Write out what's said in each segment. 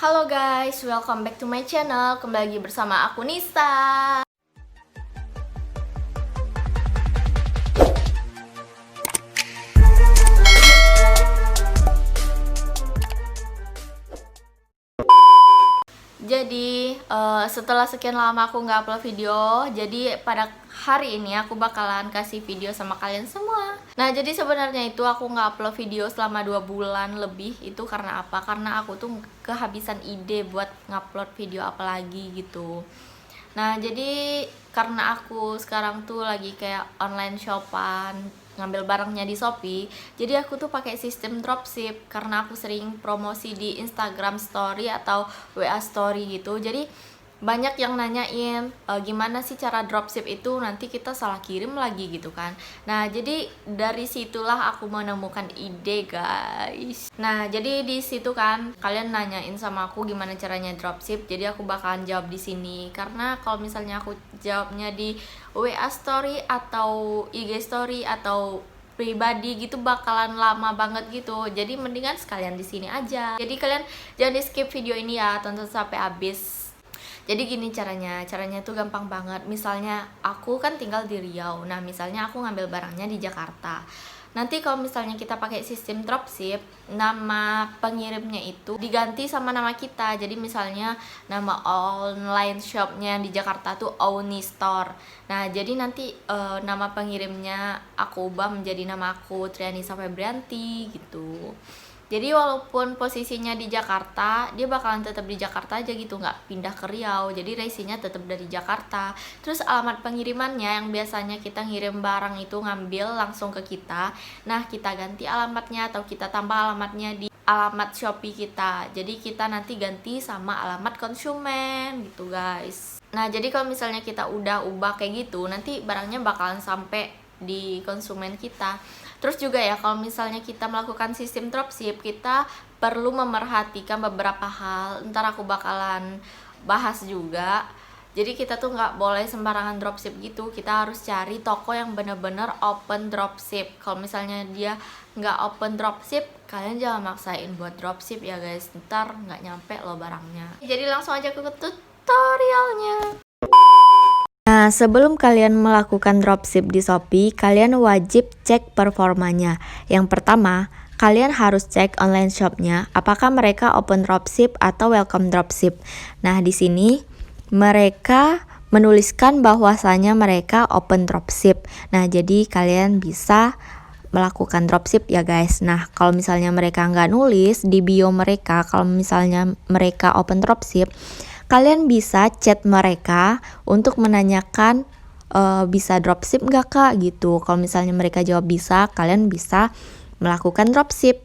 Halo guys, welcome back to my channel. Kembali lagi bersama aku Nisa. Jadi setelah sekian lama aku nggak upload video, jadi pada hari ini aku bakalan kasih video sama kalian semua. Nah, jadi sebenarnya itu aku nggak upload video selama 2 bulan lebih. Itu karena apa? Karena aku tuh kehabisan ide buat ngupload video apa lagi gitu. Nah, jadi karena aku sekarang tuh lagi kayak online shopan, ngambil barangnya di Shopee, jadi aku tuh pakai sistem dropship karena aku sering promosi di Instagram story atau WA story gitu. Jadi banyak yang nanyain gimana sih cara dropship itu, nanti kita salah kirim lagi gitu kan. Nah, jadi dari situlah aku menemukan ide guys. Nah, jadi di situ kan kalian nanyain sama aku gimana caranya dropship, jadi aku bakalan jawab di sini. Karena kalau misalnya aku jawabnya di WA story atau IG story atau pribadi gitu bakalan lama banget gitu. Jadi mendingan sekalian di sini aja. Jadi kalian jangan di skip video ini ya, tonton sampai habis. Jadi gini caranya tuh gampang banget. Misalnya aku kan tinggal di Riau. Nah, misalnya aku ngambil barangnya di Jakarta. Nanti kalau misalnya kita pakai sistem dropship, nama pengirimnya itu diganti sama nama kita. Jadi misalnya nama online shopnya di Jakarta tuh Auni Store. Nah, jadi nanti nama pengirimnya aku ubah menjadi nama aku, Trianisa Febrianti gitu. Jadi walaupun posisinya di Jakarta, dia bakalan tetap di Jakarta aja gitu, nggak pindah ke Riau. Jadi reisinya tetap dari Jakarta. Terus alamat pengirimannya yang biasanya kita ngirim barang itu ngambil langsung ke kita. Nah, kita ganti alamatnya atau kita tambah alamatnya di alamat Shopee kita. Jadi kita nanti ganti sama alamat konsumen gitu guys. Nah, jadi kalau misalnya kita udah ubah kayak gitu, nanti barangnya bakalan sampai di konsumen kita. Terus juga ya, kalau misalnya kita melakukan sistem dropship, kita perlu memerhatikan beberapa hal. Ntar aku bakalan bahas juga. Jadi kita tuh nggak boleh sembarangan dropship gitu. Kita harus cari toko yang bener-bener open dropship. Kalau misalnya dia nggak open dropship, kalian jangan maksain buat dropship ya guys. Ntar nggak nyampe loh barangnya. Jadi langsung aja ke tutorialnya. Nah, sebelum kalian melakukan dropship di Shopee, kalian wajib cek performanya. Yang pertama, kalian harus cek online shopnya, apakah mereka open dropship atau welcome dropship. Nah, di sini mereka menuliskan bahwasanya mereka open dropship. Nah, jadi kalian bisa melakukan dropship ya guys. Nah, kalau misalnya mereka nggak nulis di bio mereka, kalau misalnya mereka open dropship, kalian bisa chat mereka untuk menanyakan bisa dropship nggak kak gitu. Kalau misalnya mereka jawab bisa, kalian bisa melakukan dropship.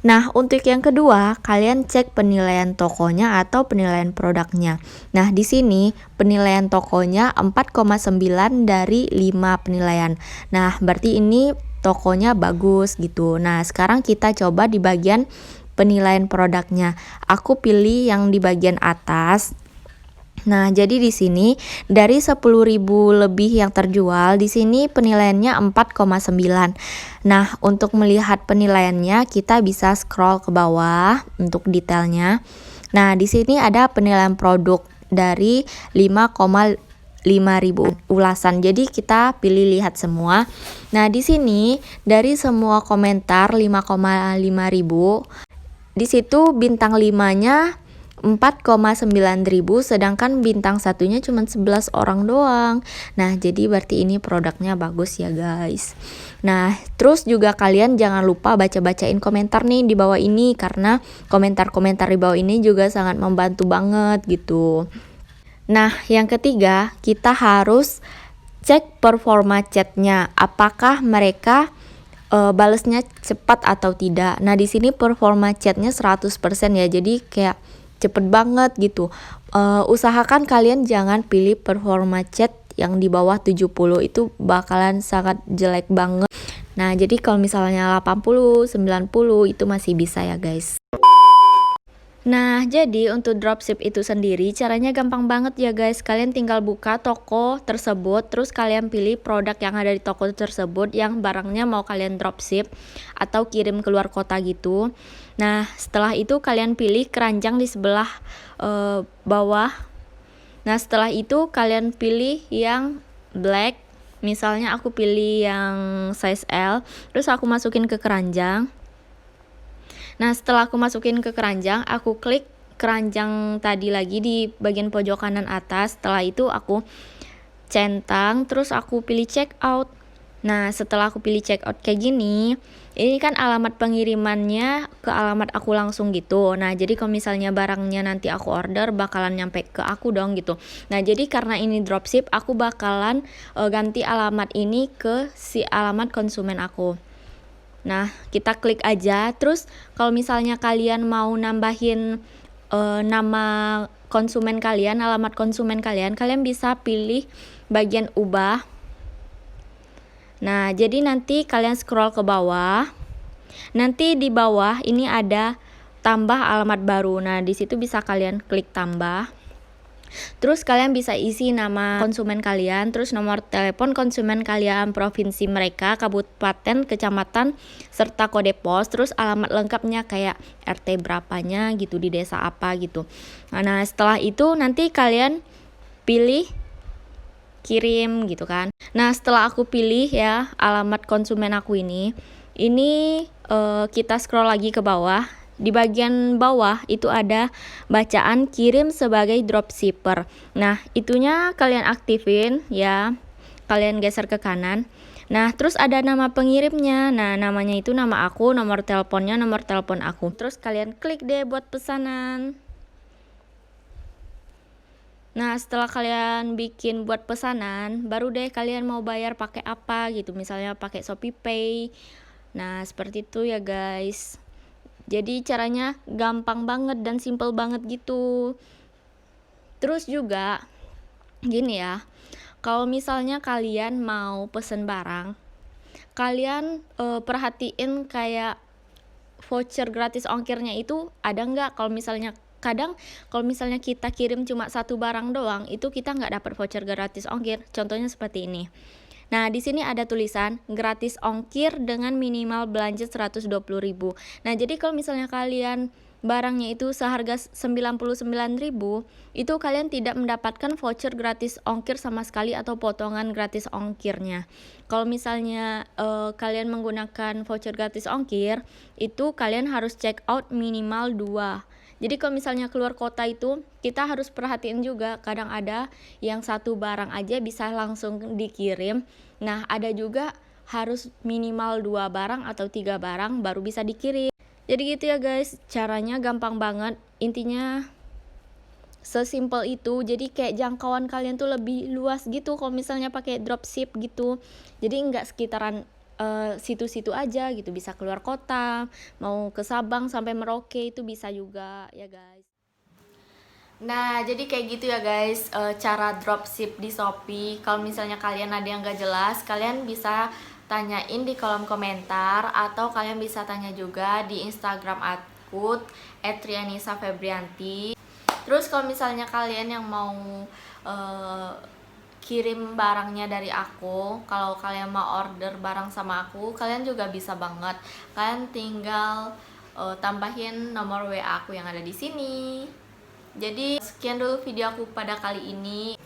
Nah, untuk yang kedua, kalian cek penilaian tokonya atau penilaian produknya. Nah, di sini penilaian tokonya 4,9 dari 5 penilaian. Nah, berarti ini tokonya bagus gitu. Nah, sekarang kita coba di bagian penilaian produknya. Aku pilih yang di bagian atas. Nah, jadi di sini dari 10.000 lebih yang terjual, di sini penilaiannya 4,9. Nah, untuk melihat penilaiannya kita bisa scroll ke bawah untuk detailnya. Nah, di sini ada penilaian produk dari 5,5.000 ulasan. Jadi kita pilih lihat semua. Nah, di sini dari semua komentar 5,5.000, di situ bintang 5-nya 4,9.000, sedangkan bintang satunya cuma 11 orang doang. Nah, jadi berarti ini produknya bagus ya guys. Nah, terus juga kalian jangan lupa baca-bacain komentar nih di bawah ini, karena komentar-komentar di bawah ini juga sangat membantu banget gitu. Nah, yang ketiga, kita harus cek performa chatnya, apakah mereka balesnya cepat atau tidak. Nah, di sini performa chatnya 100% ya, jadi kayak cepet banget gitu. Usahakan kalian jangan pilih performa chat yang di bawah 70, itu bakalan sangat jelek banget. Nah, jadi kalau misalnya 80, 90 itu masih bisa ya guys. Nah, jadi untuk dropship itu sendiri caranya gampang banget ya guys. Kalian tinggal buka toko tersebut, terus kalian pilih produk yang ada di toko tersebut yang barangnya mau kalian dropship atau kirim keluar kota gitu. Nah, setelah itu kalian pilih keranjang di sebelah bawah. Nah, setelah itu kalian pilih yang black. Misalnya aku pilih yang size L, terus aku masukin ke keranjang. Nah, setelah aku masukin ke keranjang, aku klik keranjang tadi lagi di bagian pojok kanan atas. Setelah itu aku centang, terus aku pilih check out. Nah, setelah aku pilih check out kayak gini, ini kan alamat pengirimannya ke alamat aku langsung gitu. Nah, jadi kalau misalnya barangnya nanti aku order bakalan nyampe ke aku dong gitu. Nah, jadi karena ini dropship, aku bakalan ganti alamat ini ke si alamat konsumen aku. Nah, kita klik aja. Terus kalau misalnya kalian mau nambahin nama konsumen kalian, alamat konsumen kalian, kalian bisa pilih bagian ubah. Nah, jadi nanti kalian scroll ke bawah. Nanti di bawah ini ada tambah alamat baru. Nah, di situ bisa kalian klik tambah. Terus kalian bisa isi nama konsumen kalian, terus nomor telepon konsumen kalian, provinsi mereka, kabupaten, kecamatan, serta kode pos, terus alamat lengkapnya kayak RT berapanya gitu, di desa apa gitu. Nah, setelah itu nanti kalian pilih kirim gitu kan. Nah, setelah aku pilih ya alamat konsumen aku ini kita scroll lagi ke bawah. Di bagian bawah itu ada bacaan kirim sebagai dropshipper. Nah, itunya kalian aktifin ya. Kalian geser ke kanan. Nah, terus ada nama pengirimnya. Nah, namanya itu nama aku, nomor teleponnya nomor telepon aku. Terus kalian klik deh buat pesanan. Nah, setelah kalian bikin buat pesanan, baru deh kalian mau bayar pakai apa gitu. Misalnya pakai Shopee Pay. Nah, seperti itu ya guys. Jadi caranya gampang banget dan simple banget gitu. Terus juga gini ya, kalau misalnya kalian mau pesen barang, kalian perhatiin kayak voucher gratis ongkirnya itu ada nggak. Kalau misalnya kadang kalau misalnya kita kirim cuma satu barang doang, itu kita nggak dapat voucher gratis ongkir. Contohnya seperti ini. Nah, di sini ada tulisan gratis ongkir dengan minimal belanja 120.000. Nah, jadi kalau misalnya kalian barangnya itu seharga 99.000, itu kalian tidak mendapatkan voucher gratis ongkir sama sekali atau potongan gratis ongkirnya. Kalau misalnya kalian menggunakan voucher gratis ongkir, itu kalian harus check out minimal 2. Jadi kalau misalnya keluar kota itu kita harus perhatiin juga, kadang ada yang satu barang aja bisa langsung dikirim. Nah, ada juga harus minimal 2 barang atau 3 barang baru bisa dikirim. Jadi gitu ya guys, caranya gampang banget. Intinya sesimpel itu. Jadi kayak jangkauan kalian tuh lebih luas gitu kalau misalnya pakai dropship gitu. Jadi nggak sekitaran situ-situ aja gitu, bisa keluar kota, mau ke Sabang sampai Merauke itu bisa juga ya guys. Nah, jadi kayak gitu ya guys, cara dropship di Shopee. Kalau misalnya kalian ada yang gak jelas, kalian bisa tanyain di kolom komentar, atau kalian bisa tanya juga di Instagram aku @rianisa_febrianti. Terus kalau misalnya kalian yang mau kirim barangnya dari aku, kalau kalian mau order barang sama aku, kalian juga bisa banget. Kalian tinggal tambahin nomor WA aku yang ada di sini. Jadi sekian dulu video aku pada kali ini.